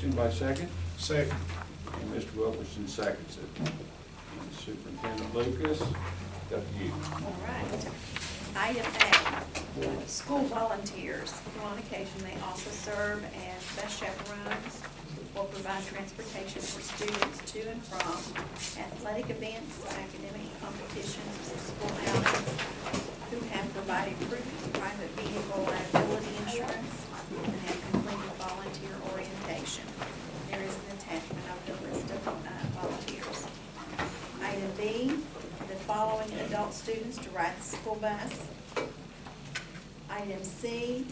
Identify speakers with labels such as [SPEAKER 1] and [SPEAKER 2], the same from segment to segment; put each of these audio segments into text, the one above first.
[SPEAKER 1] motion by second,
[SPEAKER 2] Second.
[SPEAKER 1] and Mr. Wilkerson seconds it. And Superintendent Lucas, it's up to you.
[SPEAKER 3] All right. Item A, school volunteers. On occasion, they also serve as bus chaperones or provide transportation for students to and from athletic events, academic competitions, or school outings, who have provided proof of private vehicle liability insurance and have completed volunteer orientation. There is an attachment of the list of volunteers. Item B, the following adult students to ride the school bus. Item C,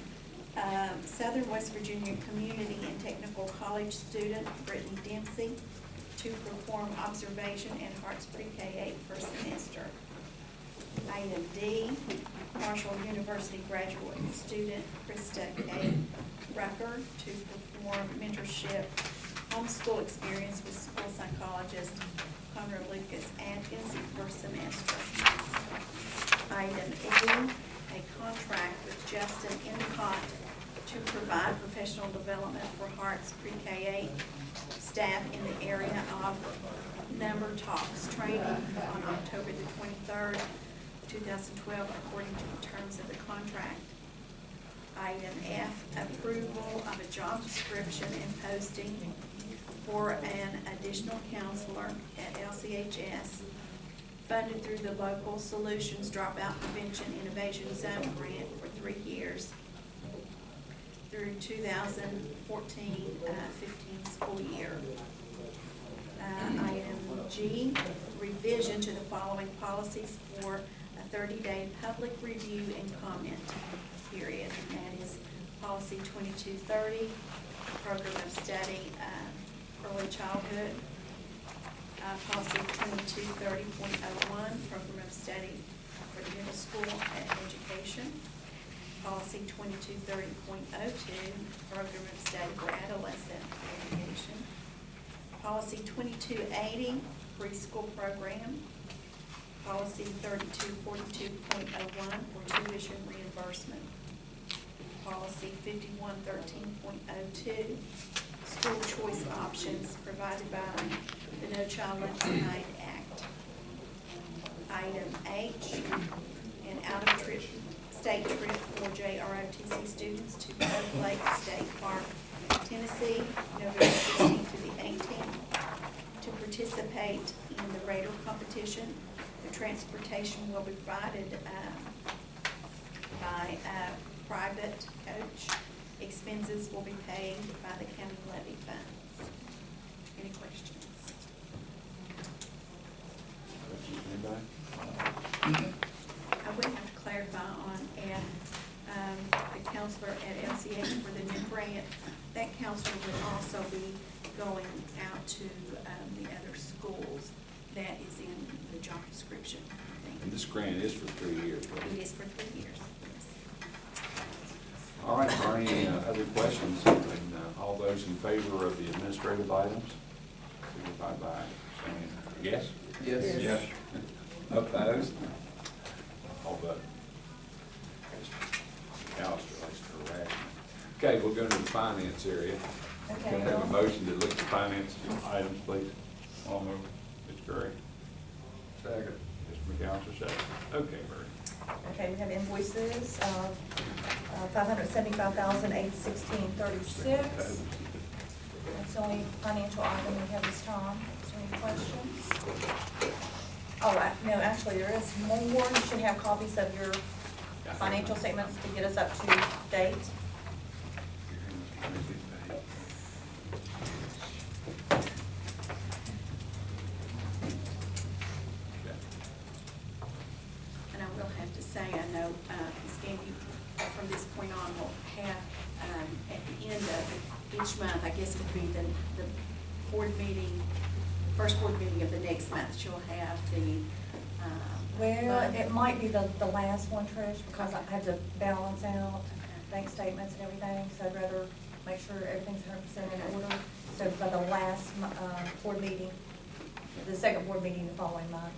[SPEAKER 3] Southern West Virginia Community and Technical College student Brittany Dempsey to perform observation at Harts Pre-K 8 first semester. Item D, Marshall University graduate student Krista K. Rucker to perform mentorship homeschool experience with school psychologist Conrad Lucas Atkins first semester. Item E, a contract with Justin Endicott to provide professional development for Harts Pre-K 8 staff in the area of number talks training on October the 23rd, 2012, according to the terms of the contract. Item F, approval of a job description and posting for an additional counselor at LCHS funded through the Local Solutions Dropout Prevention Innovation Zone grant for 3 years through 2014-15 school year. Item G, revision to the following policies for a 30-day public review and comment period. And that is policy 2230, program of study, early childhood. Policy 2230.01, program of study for the middle school education. Policy 2230.02, program of study for adolescent education. Policy 2280, preschool program. Policy 3242.01 for tuition reimbursement. Policy 5113.02, school choice options provided by the No Child Left Behind Act. Item H, an out-of-trip state trip for JROTC students to Oak Lake State Park, Tennessee, November 16th to the 18th, to participate in the Raider competition. The transportation will be provided by a private coach. Expenses will be paid by the county levy funds. Any questions?
[SPEAKER 1] Anybody?
[SPEAKER 3] I would have to clarify on F, the counselor at LCH for the new grant. That counselor would also be going out to the other schools. That is in the job description, I think.
[SPEAKER 1] And this grant is for 3 years, right?
[SPEAKER 3] It is for 3 years, yes.
[SPEAKER 1] All right, are any other questions? And all those in favor of the administrative items, signify by saying yes.
[SPEAKER 2] Yes.
[SPEAKER 1] Yes. Opposed? All but Alistair likes to harass me. Okay, we'll go to the finance area.
[SPEAKER 4] Okay.
[SPEAKER 1] Can I have a motion to look at finance items, please?
[SPEAKER 2] I'll move.
[SPEAKER 1] Mr. Curry? Second. Mr. McAllister, second. Okay, Murray.
[SPEAKER 4] Okay, we have invoices of $575,816.36. That's the only financial item we have this time. Is there any questions? Oh, no, actually, there is more. You should have copies of your financial statements to get us up to date.
[SPEAKER 3] And I will have to say, I know Ms. Gandy, from this point on, will have, at the end of each month, I guess it would be the board meeting, first board meeting of the next month, she'll have the,
[SPEAKER 4] Well, it might be the last one, Trish, because I had to balance out bank statements and everything, so I'd rather make sure everything's 100% in order. So by the last board meeting, the second board meeting the following month.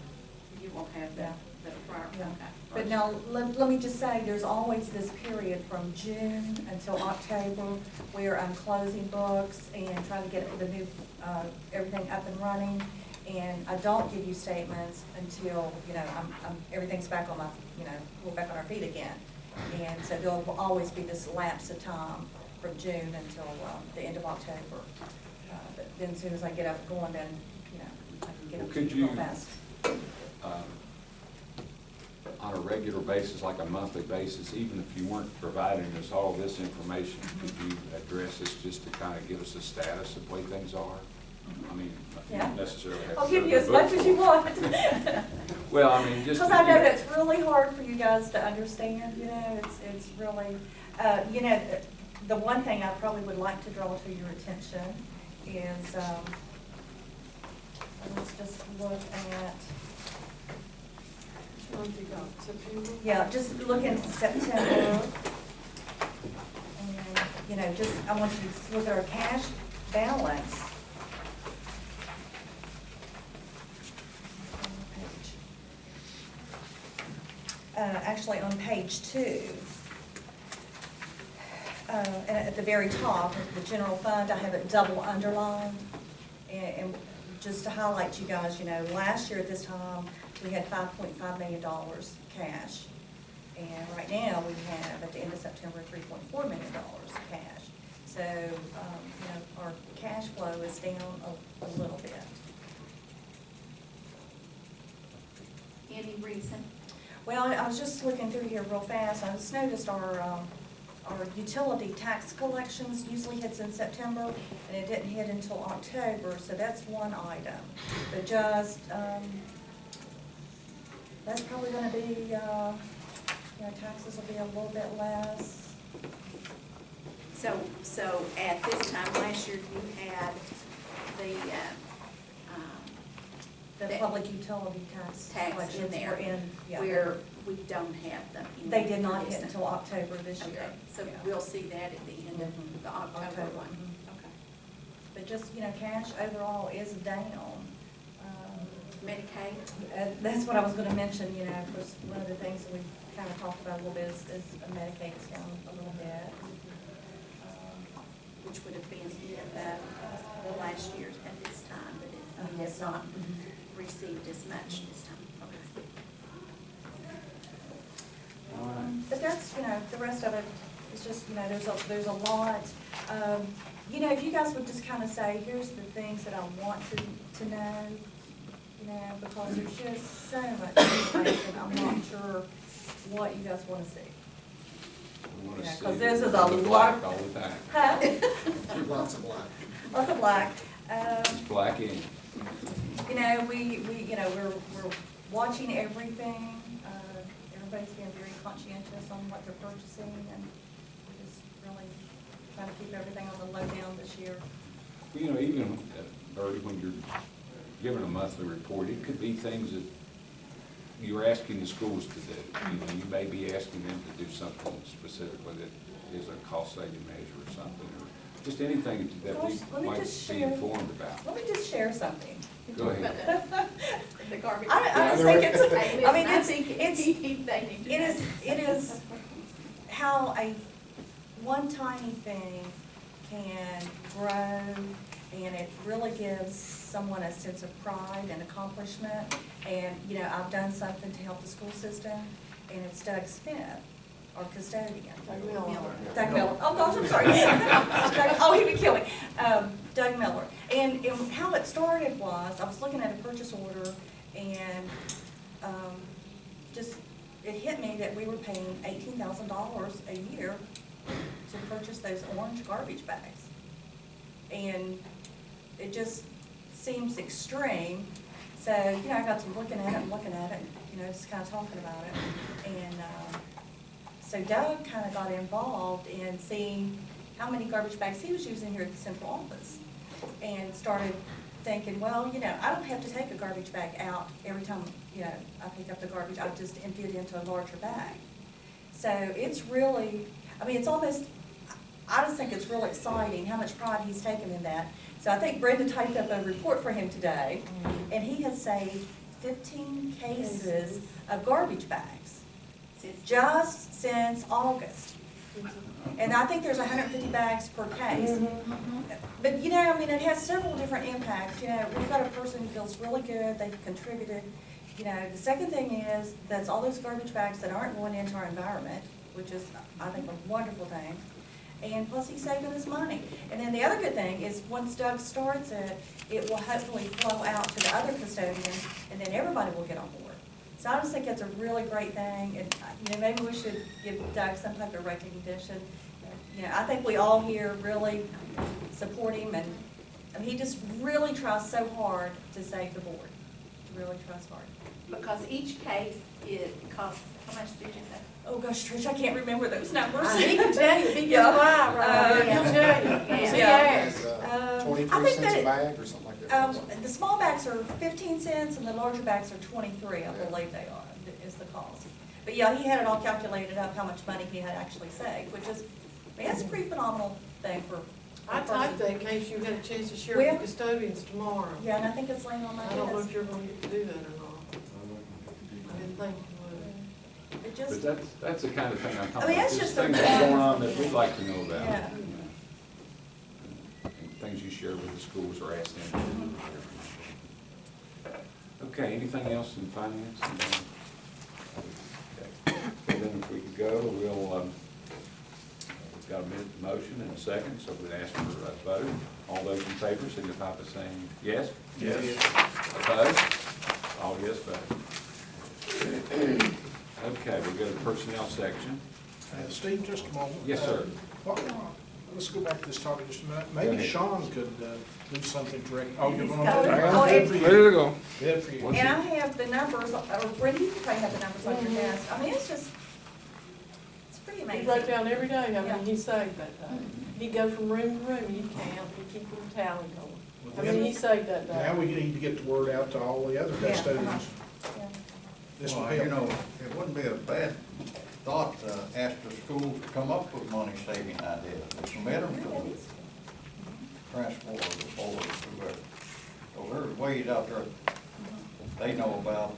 [SPEAKER 3] you will have
[SPEAKER 4] Yeah.
[SPEAKER 3] The prior,
[SPEAKER 4] Yeah.
[SPEAKER 3] okay.
[SPEAKER 4] But now, let me just say, there's always this period from June until October where I'm closing books and trying to get the new, everything up and running. And I don't give you statements until, everything's back on we're back on our feet again. And so there'll always be this lapse of time from June until, the end of October. But then as soon as I get up and going, then, I can get
[SPEAKER 1] Well,
[SPEAKER 4] up
[SPEAKER 1] could
[SPEAKER 4] real
[SPEAKER 1] you-
[SPEAKER 4] fast.
[SPEAKER 1] On a regular basis, like a monthly basis, even if you weren't providing us all this information, could you address this just to kind of give us a status of the way things are? I mean, you
[SPEAKER 4] Yeah.
[SPEAKER 1] don't necessarily have to.
[SPEAKER 4] I'll
[SPEAKER 1] go
[SPEAKER 4] give
[SPEAKER 1] to
[SPEAKER 4] you
[SPEAKER 1] the
[SPEAKER 4] as much
[SPEAKER 1] book
[SPEAKER 4] as you
[SPEAKER 1] for it.
[SPEAKER 4] want.
[SPEAKER 1] Well, I mean, just.
[SPEAKER 4] Because I know that's really hard for you guys to understand, it's really, the one thing I probably would like to draw to your attention is, let's just look at,
[SPEAKER 2] Which month you got, September?
[SPEAKER 4] yeah, just look into September. And, just, I want you to look at our cash balance. Actually, on page 2, and at the very top, the general fund, I have it double underlined. And just to highlight you guys, last year at this time, we had $5.5 million cash. And right now, we have, at the end of September, $3.4 million cash. So, our cash flow is down a little bit.
[SPEAKER 3] Any reason?
[SPEAKER 4] Well, I was just looking through here real fast, I just noticed our utility tax collections usually hits in September, and it didn't hit until October, so that's one item. But just, that's probably gonna be, taxes will be a little bit less.
[SPEAKER 3] So at this time last year, you had the,
[SPEAKER 4] The
[SPEAKER 3] That-
[SPEAKER 4] public utility tax
[SPEAKER 3] tax in
[SPEAKER 4] collections
[SPEAKER 3] there,
[SPEAKER 4] were in, yeah.
[SPEAKER 3] where we don't have them. in
[SPEAKER 4] They
[SPEAKER 3] there
[SPEAKER 4] did
[SPEAKER 3] for
[SPEAKER 4] not
[SPEAKER 3] this
[SPEAKER 4] hit
[SPEAKER 3] time.
[SPEAKER 4] until October this year.
[SPEAKER 3] Okay, so
[SPEAKER 4] Yeah.
[SPEAKER 3] we'll see that at the end of
[SPEAKER 4] Mhm.
[SPEAKER 3] the October
[SPEAKER 4] October,
[SPEAKER 3] one.
[SPEAKER 4] mhm.
[SPEAKER 3] Okay.
[SPEAKER 4] But just, cash overall is down.
[SPEAKER 3] Medicaid?
[SPEAKER 4] That's what I was gonna mention, of course, one of the things that we've kind of talked about a little bit is Medicaid's down a little bit.
[SPEAKER 3] Which would have been the last year's at this time, but it
[SPEAKER 4] Yes,
[SPEAKER 3] has not
[SPEAKER 4] mhm.
[SPEAKER 3] received as much this time. Okay.
[SPEAKER 1] All right.
[SPEAKER 4] But that's, the rest of it is just, there's a lot. If you guys would just kind of say, here's the things that I want to know, because there's just so much information, I'm not sure what you guys want to see.
[SPEAKER 1] We want to
[SPEAKER 4] Yeah,
[SPEAKER 1] see
[SPEAKER 4] 'cause this is a
[SPEAKER 1] the
[SPEAKER 4] lot.
[SPEAKER 1] black all the time.
[SPEAKER 4] Huh?
[SPEAKER 2] Lots of black.
[SPEAKER 4] Lots of black.
[SPEAKER 1] It's black ink.
[SPEAKER 4] We're watching everything. Everybody's being very conscientious on what they're purchasing, and we're just really trying to keep everything on the low down this year.
[SPEAKER 1] Well, even, Bertie, when you're given a monthly report, it could be things that you're asking the schools to do. You may be asking them to do something specifically that is a cost-saving measure or something, or just anything that
[SPEAKER 4] Gosh, let
[SPEAKER 1] we
[SPEAKER 4] me
[SPEAKER 1] might
[SPEAKER 4] just
[SPEAKER 1] be
[SPEAKER 4] share-
[SPEAKER 1] informed about.
[SPEAKER 4] Let me just share something.
[SPEAKER 1] Go ahead.
[SPEAKER 3] The garbage.
[SPEAKER 4] I just
[SPEAKER 1] Yeah,
[SPEAKER 4] think it's,
[SPEAKER 3] Hey,
[SPEAKER 4] I mean,
[SPEAKER 3] listen,
[SPEAKER 4] it is how one tiny thing can grow, and it really gives someone a sense of pride and accomplishment. And, I've done something to help the school system, and it's Doug Smith, our custodian.
[SPEAKER 2] Doug Miller.
[SPEAKER 4] Doug Miller, oh gosh, I'm sorry. Oh, he'd be killing. Doug Miller. And how it started was, I was looking at a purchase order, and it hit me that we were paying $18,000 a year to purchase those orange garbage bags. And it just seems extreme. So, I got to looking at it, just kind of talking about it. And so Doug kind of got involved in seeing how many garbage bags he was using here at the central office, and started thinking, well, I don't have to take a garbage bag out every time, I pick up the garbage. I just empty it into a larger bag. So it's really, it's almost, I just think it's real exciting how much pride he's taken in that. So I think Brenda typed up a report for him today, and he has saved 15 cases of garbage bags,
[SPEAKER 3] Since-
[SPEAKER 4] just since August. And I think there's 150 bags per case. But, you know, I mean, it has several different impacts. You know, we've got a person who feels really good, they've contributed. You know, the second thing is, that's all those garbage bags that aren't going into our environment, which is, I think, a wonderful thing. And plus, he's saving us money. And then the other good thing is, once Doug starts it, it will hopefully flow out to the other custodians, and then everybody will get on board. So I just think it's a really great thing, and, you know, maybe we should give Doug some type of recognition. You know, I think we all here really support him, and he just really tries so hard to save the board. Really tries hard.
[SPEAKER 3] Because each case, it costs, how much did you say?
[SPEAKER 4] Oh gosh, Trish, I can't remember those numbers.
[SPEAKER 5] He can tell you, if he
[SPEAKER 4] Yeah.
[SPEAKER 5] gets by, right, he'll tell you,
[SPEAKER 3] Yeah.
[SPEAKER 5] he
[SPEAKER 4] Yeah.
[SPEAKER 5] asked.
[SPEAKER 4] I
[SPEAKER 2] 23
[SPEAKER 4] think
[SPEAKER 2] cents
[SPEAKER 4] that
[SPEAKER 2] a bag or something like that.
[SPEAKER 4] The small bags are 15 cents and the larger bags are 23, I believe they are, is the cost. But yeah, he had it all calculated up, how much money he had actually saved, which is, I mean, that's a pretty phenomenal thing for
[SPEAKER 5] I
[SPEAKER 4] a
[SPEAKER 5] typed
[SPEAKER 4] person.
[SPEAKER 5] that in case you had a chance to share
[SPEAKER 4] Well-
[SPEAKER 5] with custodians tomorrow.
[SPEAKER 4] Yeah, and I think it's laying on my
[SPEAKER 5] I don't know if
[SPEAKER 4] desk.
[SPEAKER 5] you're gonna get to do that or not. I didn't think you would.
[SPEAKER 4] It
[SPEAKER 1] But
[SPEAKER 4] just,
[SPEAKER 1] that's the kind of thing I'm
[SPEAKER 4] I
[SPEAKER 1] talking
[SPEAKER 4] mean,
[SPEAKER 1] about,
[SPEAKER 4] it's
[SPEAKER 1] just
[SPEAKER 4] just a-
[SPEAKER 1] things that are going on that we'd like to know about.
[SPEAKER 4] Yeah.
[SPEAKER 1] you know. And things you share with the schools or ask them to do. Okay, anything else in finance? Okay. Then if we could go, we'll, we've got a motion and a second, so we'd ask for a vote. All those in favor signify by saying yes.
[SPEAKER 2] Yes.
[SPEAKER 1] Opposed? All yes vote. Okay, we go to the personnel section.
[SPEAKER 6] Steve, just a moment.
[SPEAKER 1] Yes, sir.
[SPEAKER 6] Let's go back to this topic just a minute.
[SPEAKER 1] Go
[SPEAKER 6] Maybe
[SPEAKER 1] ahead.
[SPEAKER 6] Sean could do something to rec, oh, you're
[SPEAKER 4] He's
[SPEAKER 6] gonna.
[SPEAKER 4] got it.
[SPEAKER 6] Good
[SPEAKER 4] Oh,
[SPEAKER 6] for you.
[SPEAKER 1] to go.
[SPEAKER 6] Good for you.
[SPEAKER 1] What's
[SPEAKER 4] and I have the numbers, or Brenda, you probably have the numbers on your desk. I mean, it's just, it's pretty
[SPEAKER 5] He
[SPEAKER 4] amazing.
[SPEAKER 5] wrote down every day how
[SPEAKER 4] Yeah.
[SPEAKER 5] many he saved that day. He'd go from room to room, he'd count, he'd keep a tally going. I mean, he saved that day.
[SPEAKER 6] Now we need to get the word out to all the other
[SPEAKER 4] Yeah,
[SPEAKER 6] custodians.
[SPEAKER 4] Yeah.
[SPEAKER 6] This will
[SPEAKER 7] Well, you
[SPEAKER 6] help.
[SPEAKER 7] know, it wouldn't be a bad thought to ask the school to come up with money saving ideas, and submit them to the transport or the board or whoever. So there's ways out there they know about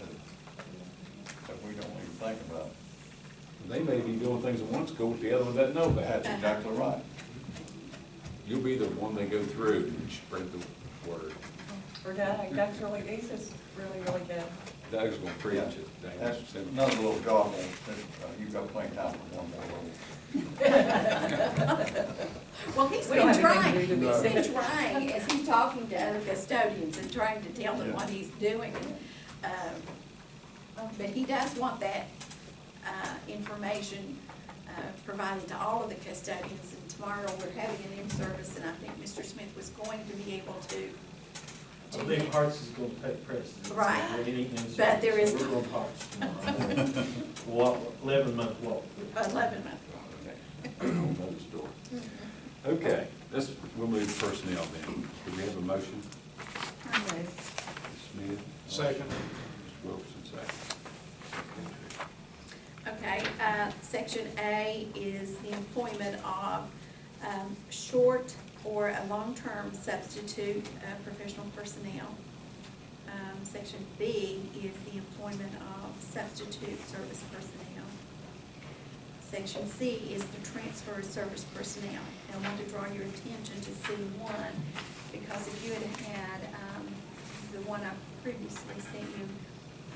[SPEAKER 7] that we don't even think about.
[SPEAKER 1] They may be doing things in one school that the other one doesn't know
[SPEAKER 7] That's
[SPEAKER 1] about.
[SPEAKER 7] exactly right.
[SPEAKER 1] You'll be the one they go through and spread the word.
[SPEAKER 4] For Doug, Doug's really, he's just really, really good.
[SPEAKER 1] Doug's gonna preach it.
[SPEAKER 7] That's another little job, you've got plenty of time for one more little.
[SPEAKER 3] Well, he's
[SPEAKER 4] We don't
[SPEAKER 3] been
[SPEAKER 4] have anything
[SPEAKER 3] trying,
[SPEAKER 4] to do
[SPEAKER 3] he's
[SPEAKER 4] with
[SPEAKER 3] been trying, as he's talking to other custodians and trying to tell them what he's doing. But he does want that, information, provided to all of the custodians. And tomorrow, we're having an in-service, and I think Mr. Smith was going to be able to
[SPEAKER 8] I
[SPEAKER 3] do
[SPEAKER 8] think
[SPEAKER 3] that.
[SPEAKER 8] Parks is gonna take precedence.
[SPEAKER 3] Right.
[SPEAKER 8] over any insurance.
[SPEAKER 3] But there is-
[SPEAKER 8] We're going Parks tomorrow. Walk, 11-month walk.
[SPEAKER 3] 11-month.
[SPEAKER 1] Another story. Okay, we'll move to personnel then. Do we have a motion? Ms. Smith?
[SPEAKER 6] Second.
[SPEAKER 1] Mr. Wilkerson, second.
[SPEAKER 3] Okay, section A is the employment of short or a long-term substitute professional personnel. Section B is the employment of substitute service personnel. Section C is the transfer of service personnel. And I want to draw your attention to C1, because if you had the one I previously sent you,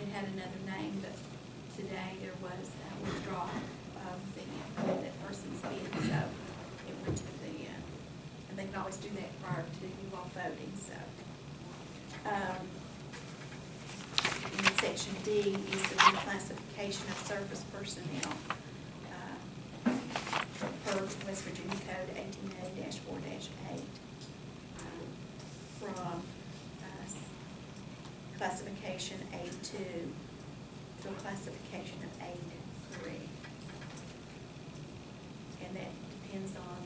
[SPEAKER 3] it had another name, but today there was a withdrawal of that person's bid, so it went to the, and they can always do that prior to you all voting, so. And then section D is the reclassification of service personnel, per West Virginia Code 18A-4-8, from classification A2 to a classification of A3. And that depends on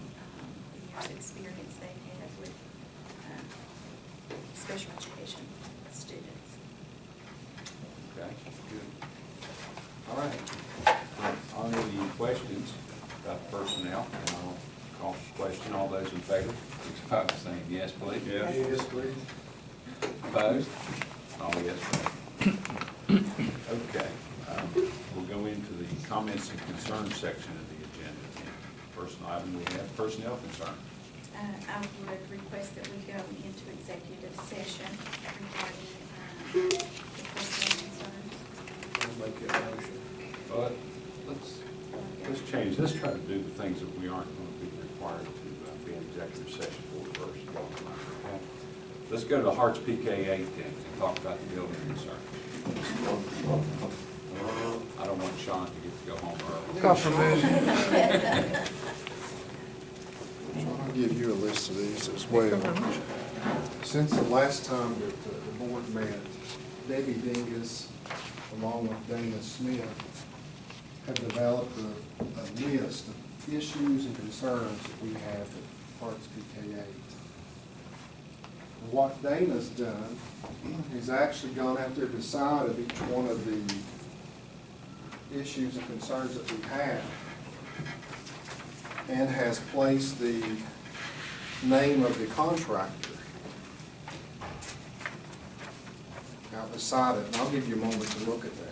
[SPEAKER 3] the years' experience they have with special education students.
[SPEAKER 1] Okay, good. All right. Are there any questions about the personnel? And I'll call for question. All those in favor, signify by saying yes, please.
[SPEAKER 6] Yes, please.
[SPEAKER 1] Opposed? All yes vote. Okay, we'll go into the comments and concerns section of the agenda. First item, we have personnel concern.
[SPEAKER 3] I would request that we go into executive session regarding the personnel concerns.
[SPEAKER 6] I'll make that motion.
[SPEAKER 1] But let's change, let's try to do the things that we aren't going to be required to be in executive session for first. Okay? Let's go to the Hearts PK 8 and talk about the building concern. I don't want Sean to get to go home early.
[SPEAKER 9] God forbid. I'll give you a list of these as well. Since the last time that the board met, Debbie Dingus, along with Dana Smith, have developed a list of issues and concerns that we have at Parks PK 8. What Dana's done is actually gone out there and decided each one of the issues and concerns that we have, and has placed the name of the contractor out beside it, and I'll give you a moment to look at that.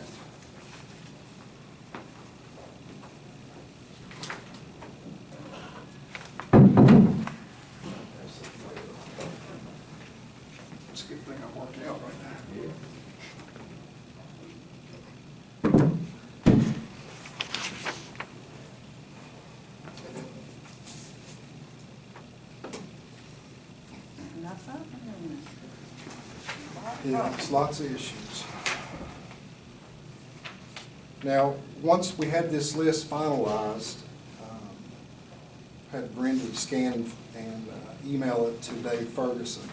[SPEAKER 9] It's a good thing I worked out right now. Yeah, it's lots of issues. Now, once we had this list finalized, had Brenda scan and email it to Dave Ferguson,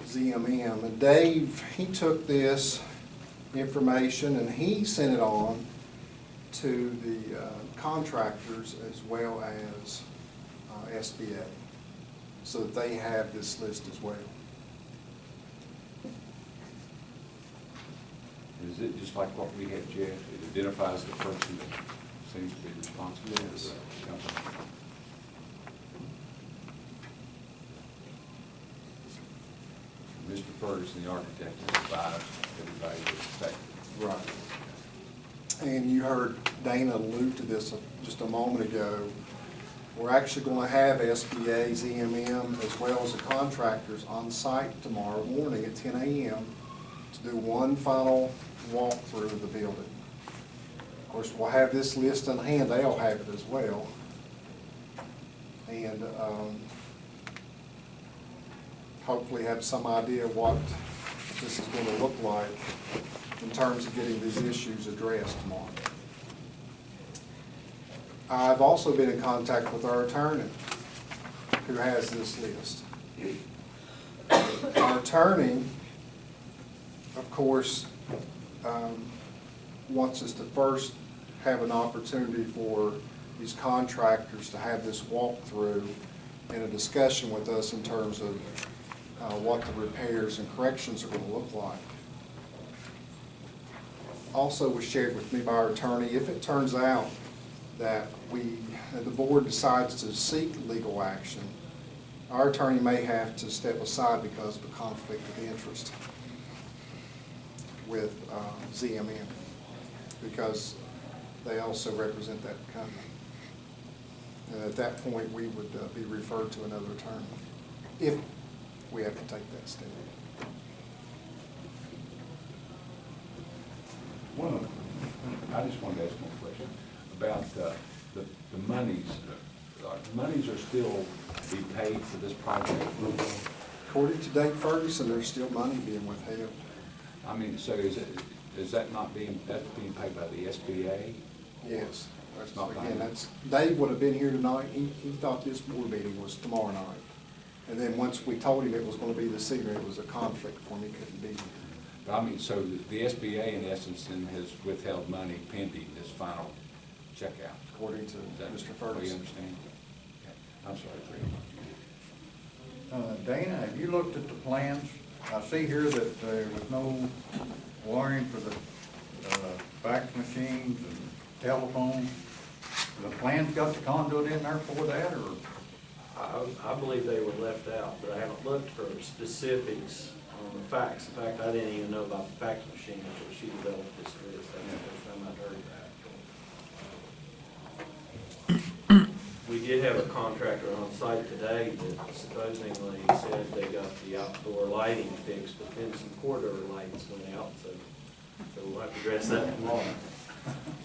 [SPEAKER 9] ZMM. And Dave, he took this information and he sent it on to the contractors as well as SBA, so that they have this list as well.
[SPEAKER 1] Is it just like what we had, Jeff? It identifies the person that seems to be responsible for the company. Mr. Ferguson, the architect, has advised everybody that's affected.
[SPEAKER 9] Right. And you heard Dana allude to this just a moment ago. We're actually going to have SBA, ZMM, as well as the contractors on site tomorrow morning at 10 a.m. to do one final walkthrough of the building. Of course, we'll have this list in hand. They'll have it as well. And hopefully have some idea what this is going to look like in terms of getting these issues addressed tomorrow. I've also been in contact with our attorney, who has this list. Our attorney, of course, wants us to first have an opportunity for these contractors to have this walkthrough and a discussion with us in terms of what the repairs and corrections are going to look like. Also was shared with me by our attorney, if it turns out that the board decides to seek legal action, our attorney may have to step aside because of a conflict of interest with ZMM, because they also represent that company. And at that point, we would be referred to another attorney, if we have to take that step.
[SPEAKER 1] I just wanted to ask one question about the monies. Monies are still to be paid for this project?
[SPEAKER 9] According to Dave Ferguson, there's still money being withheld.
[SPEAKER 1] I mean, so is that not being, that's being paid by the SBA?
[SPEAKER 9] Yes.
[SPEAKER 1] That's not
[SPEAKER 9] Again,
[SPEAKER 1] mine.
[SPEAKER 9] Dave would have been here tonight. He thought this board meeting was tomorrow night. And then once we told him it was going to be this evening, it was a conflict for him. He couldn't be here.
[SPEAKER 1] But I mean, so the SBA in essence then has withheld money pending this final checkout?
[SPEAKER 9] According to
[SPEAKER 1] Is that
[SPEAKER 9] Mr.
[SPEAKER 1] what you
[SPEAKER 9] Ferguson.
[SPEAKER 1] understand? Okay. I'm sorry, Greg.
[SPEAKER 7] Dana, have you looked at the plans? I see here that there was no wiring for the fax machines and telephones. The plans got the conduit in there for that, or?
[SPEAKER 8] I believe they were left out, but I haven't looked for specifics on the fax. In fact, I didn't even know about the fax machine until she developed this list. That's the first time I'd heard that. We did have a contractor on site today that supposedly said they got the outdoor lighting fixed, but then some corridor lights went out, so we'll have to address that tomorrow.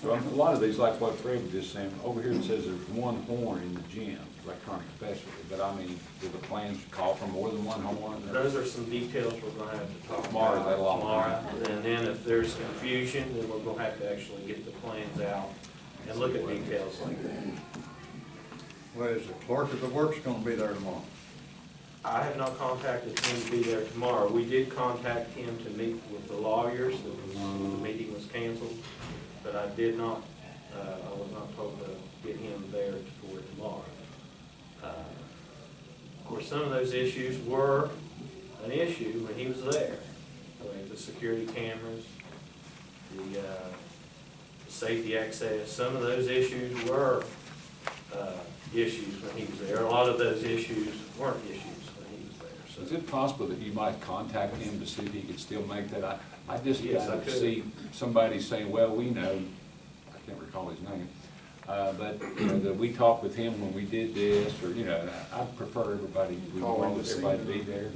[SPEAKER 1] So a lot of these, like what Fred was just saying, over here it says there's one horn in the gym, electronic specialty, but I mean, do the plans call for more than one horn?
[SPEAKER 8] Those are some details we're gonna have to talk
[SPEAKER 1] Tomorrow,
[SPEAKER 8] about
[SPEAKER 1] that'll all-
[SPEAKER 8] tomorrow. And then if there's confusion, then we're gonna have to actually get the plans out and look at details like that.
[SPEAKER 7] Well, is the clerk of the works gonna be there tomorrow?
[SPEAKER 8] I have not contacted him to be there tomorrow. We did contact him to meet with the lawyers. The meeting was canceled, but I did not, I was not told to get him there for tomorrow. Of course, some of those issues were an issue when he was there. Like the security cameras, the safety access, some of those issues were issues when he was there. A lot of those issues weren't issues when he was there.
[SPEAKER 1] Is
[SPEAKER 8] So
[SPEAKER 1] it possible that you might contact him to see if he could still make that? I just
[SPEAKER 8] Yes,
[SPEAKER 1] kind
[SPEAKER 8] I
[SPEAKER 1] of
[SPEAKER 8] could.
[SPEAKER 1] see somebody saying, well, we know, I can't recall his name, but, you know, that we talked with him when we did this, or, you know, I prefer everybody, we
[SPEAKER 9] Call him
[SPEAKER 1] want
[SPEAKER 9] to see
[SPEAKER 1] everybody to
[SPEAKER 9] him.
[SPEAKER 1] be there.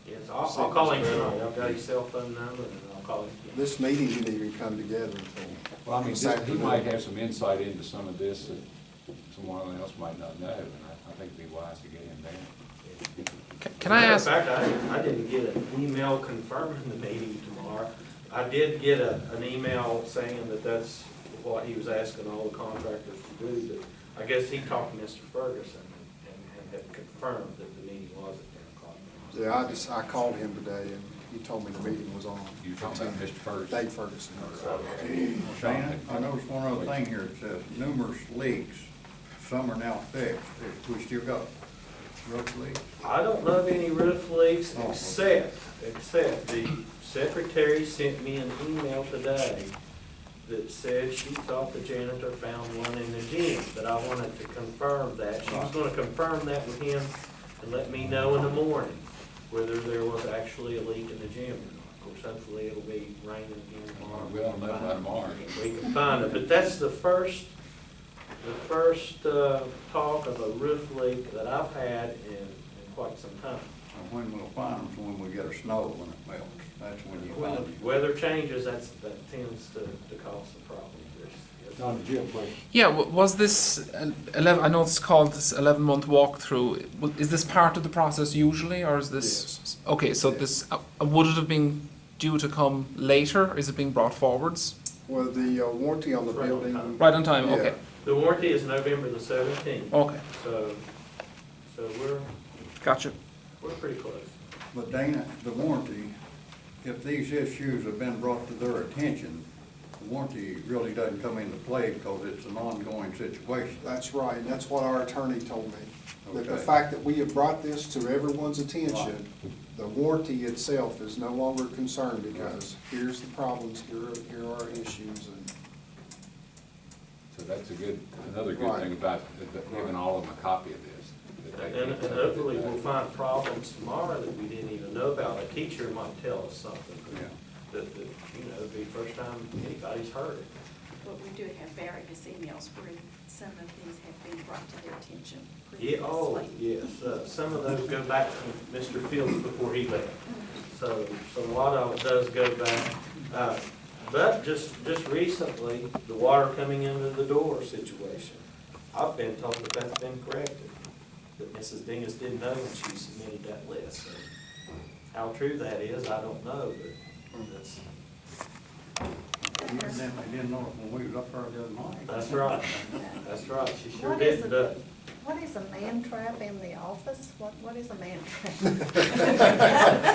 [SPEAKER 8] yes, I'll call him tonight. I've got his cell phone number and I'll call him.
[SPEAKER 9] This meeting didn't even come together until.
[SPEAKER 1] Well, I mean,
[SPEAKER 9] this
[SPEAKER 1] he
[SPEAKER 9] afternoon.
[SPEAKER 1] might have some insight into some of this that someone else might not know, and I think it'd be wise to get him there.
[SPEAKER 10] Can I ask?
[SPEAKER 8] In fact, I didn't get an email confirming the meeting tomorrow. I did get an email saying that that's what he was asking all the contractors to do, but I guess he talked to Mr. Ferguson and had confirmed that the meeting was at 10 o'clock.
[SPEAKER 9] Yeah, I called him today and he told me the meeting was on.
[SPEAKER 1] You talking about Mr. Ferguson?
[SPEAKER 9] Dave Ferguson.
[SPEAKER 7] Dana, I noticed one other thing here. It says numerous leaks. Some are now fixed. We still got roof leaks?
[SPEAKER 8] I don't know of any roof leaks
[SPEAKER 7] Oh, okay.
[SPEAKER 8] except the secretary sent me an email today that said she thought the janitor found one in the gym, but I wanted to confirm that. She was gonna confirm that with him and let me know in the morning whether there was actually a leak in the gym or not. Of course, hopefully it'll be raining again tomorrow.
[SPEAKER 1] We'll know by tomorrow.
[SPEAKER 8] We can find it, but that's the first talk of a roof leak that I've had in quite some time.
[SPEAKER 7] And when we'll find them is when we get a snow, when it melts. That's when you
[SPEAKER 8] When
[SPEAKER 7] find
[SPEAKER 8] the
[SPEAKER 7] it.
[SPEAKER 8] weather changes, that tends to cause some problems.
[SPEAKER 1] John, did you have a question?
[SPEAKER 10] Yeah, was this 11? I know it's called this 11-month walkthrough. Is this part of the process usually, or is this? Okay, so this would it have been due to come later? Is it being brought forwards?
[SPEAKER 9] Well, the warranty on the
[SPEAKER 8] Right on
[SPEAKER 9] building.
[SPEAKER 8] time.
[SPEAKER 10] Right on time.
[SPEAKER 9] Yeah.
[SPEAKER 10] Okay.
[SPEAKER 8] The warranty is November the 17th,
[SPEAKER 10] Okay.
[SPEAKER 8] so
[SPEAKER 10] Gotcha.
[SPEAKER 8] we're pretty close.
[SPEAKER 7] But Dana, the warranty, if these issues have been brought to their attention, the warranty really doesn't come into play because it's an ongoing situation.
[SPEAKER 9] That's right, and that's what our attorney told me. That the
[SPEAKER 7] Okay.
[SPEAKER 9] fact that we have brought this to everyone's attention, the warranty itself is no longer concerned because here's the problems, here are our issues, and
[SPEAKER 1] So that's another good
[SPEAKER 9] Right.
[SPEAKER 1] thing about giving all of them a copy of this. that they
[SPEAKER 8] And
[SPEAKER 1] can-
[SPEAKER 8] hopefully we'll find problems tomorrow that we didn't even know about. A teacher might tell us something
[SPEAKER 7] Yeah.
[SPEAKER 8] that, you know, it'd be the first time anybody's heard it.
[SPEAKER 3] But we do have various emails where some of these have been brought to their attention
[SPEAKER 8] Yeah, oh,
[SPEAKER 3] previously.
[SPEAKER 8] yes, some of those go back to Mr. Fields before he left. So a lot of it does go back. But just recently, the water coming into the door situation, I've been told that that's been corrected. That Mrs. Dingus didn't know when she submitted that list. So how true that is, I don't know, but that's,
[SPEAKER 7] Evidently didn't know it when we was up there the other night.
[SPEAKER 8] that's right. That's right, she sure
[SPEAKER 2] What is
[SPEAKER 8] didn't.
[SPEAKER 2] it? What is a man trap in the office? What is a man trap?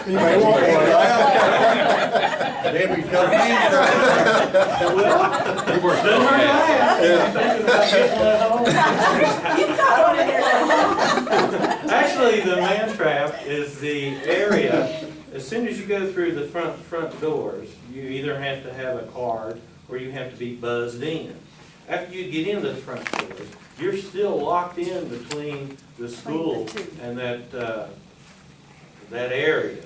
[SPEAKER 9] you may want one.
[SPEAKER 7] Debbie's got a man
[SPEAKER 1] We were still mad.
[SPEAKER 8] Actually, the man trap is the area, as soon as you go through the front doors, you either have to have a card or you have to be buzzed in. After you get into the front doors, you're still locked in between the school and that area.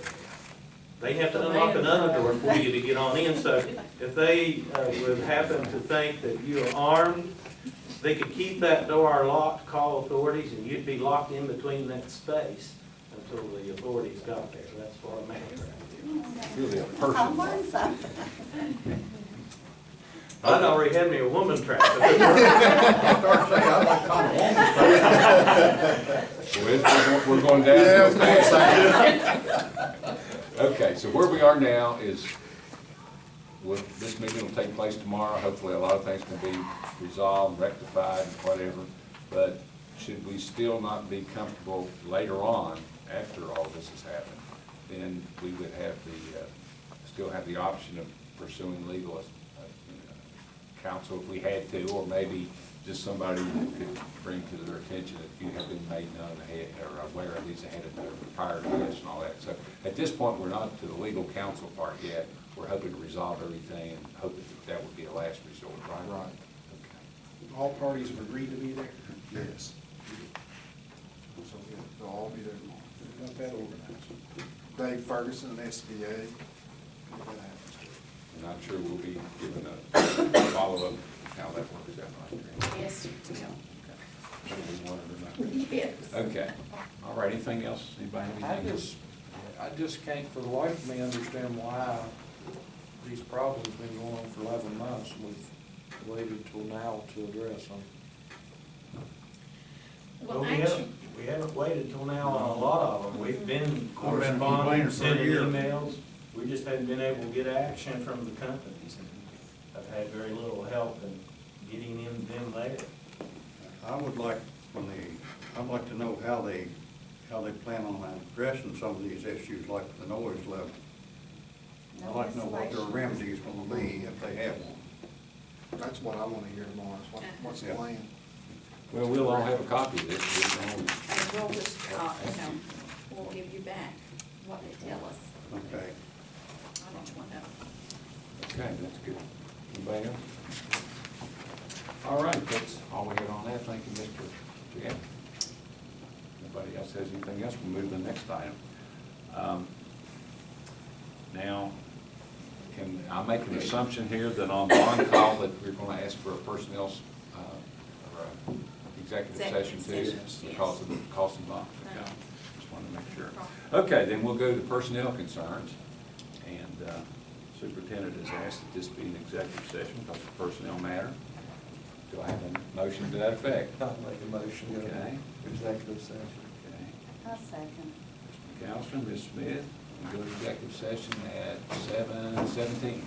[SPEAKER 8] they have to unlock another door for you to get on in, so if they would happen to think that you are armed, they could keep that door locked, call authorities, and you'd be locked in between that space until the authorities got there. That's what a man trap is.
[SPEAKER 1] Really a
[SPEAKER 2] I
[SPEAKER 1] person.
[SPEAKER 2] learned something.
[SPEAKER 8] I'd already had me a woman trap.
[SPEAKER 7] Start saying, I like kind of
[SPEAKER 1] We're going down.
[SPEAKER 9] Yeah, it's going
[SPEAKER 1] Okay, so where we are now is, this meeting will take place tomorrow. Hopefully, a lot of things can be resolved, rectified, whatever. But should we still not be comfortable later on, after all this has happened, then we would have still have the option of pursuing legal counsel if we had to, or maybe just somebody that could bring to their attention that you have been made known ahead, or aware of these ahead of the prior to this and all that. So at this point, we're not to the legal counsel part yet. We're hoping to resolve everything and hope that would be a last resort, right?
[SPEAKER 9] Right.
[SPEAKER 1] Okay.
[SPEAKER 6] All parties have agreed to be there.
[SPEAKER 9] Yes. So they'll all be there tomorrow.
[SPEAKER 6] We've got that organized.
[SPEAKER 9] Dave Ferguson, SBA. Make that happen.
[SPEAKER 1] And I'm sure we'll be given a follow-up how that works out. Right?
[SPEAKER 3] Yes, you will.
[SPEAKER 1] Okay. Should we want it or not?
[SPEAKER 3] Yes.
[SPEAKER 1] Okay. All right, anything else? Anybody have anything else?
[SPEAKER 6] I just can't for the life of me understand why these problems have been going on for 11 months and we've waited till now to address them.
[SPEAKER 3] Well,
[SPEAKER 8] Well,
[SPEAKER 3] actually,
[SPEAKER 8] we haven't waited till now on a lot of them. We've been corresponding,
[SPEAKER 7] complaining for a
[SPEAKER 8] sending
[SPEAKER 7] year.
[SPEAKER 8] emails. We just haven't been able to get action from the companies. And I've had very little help in getting them there.
[SPEAKER 7] I would like, I'd like to know how they plan on addressing some of these issues like the noise level. I'd like to know what their remedy's gonna be if they have one.
[SPEAKER 9] That's what I want to hear tomorrow, is what's the
[SPEAKER 7] Yeah.
[SPEAKER 9] plan?
[SPEAKER 1] Well, we'll all have a copy of this.
[SPEAKER 3] and we'll just, we'll give you back what they tell us
[SPEAKER 7] Okay.
[SPEAKER 3] on each one of them.
[SPEAKER 1] Okay, that's good. Anybody else? All right, that's all we had on that. Thank you, Mr. Jeff. Nobody else has anything else, we'll move to the next item. Now, can I make an assumption here that on the on-call that we're gonna ask for a personnel, or a executive session too?
[SPEAKER 3] Executive session,
[SPEAKER 1] Because of the
[SPEAKER 3] yes.
[SPEAKER 1] cost involved?
[SPEAKER 3] No.
[SPEAKER 1] Okay, just wanted to make sure. Okay, then we'll go to personnel concerns, and superintendent has asked that this be an executive session because of personnel matter. Do I have a motion to that effect?
[SPEAKER 6] I'll make a motion to go
[SPEAKER 1] Okay.
[SPEAKER 6] to executive session.
[SPEAKER 1] Okay.
[SPEAKER 2] A second.
[SPEAKER 1] Mr. Callstrom, Ms. Smith, we go to executive session at 7:17.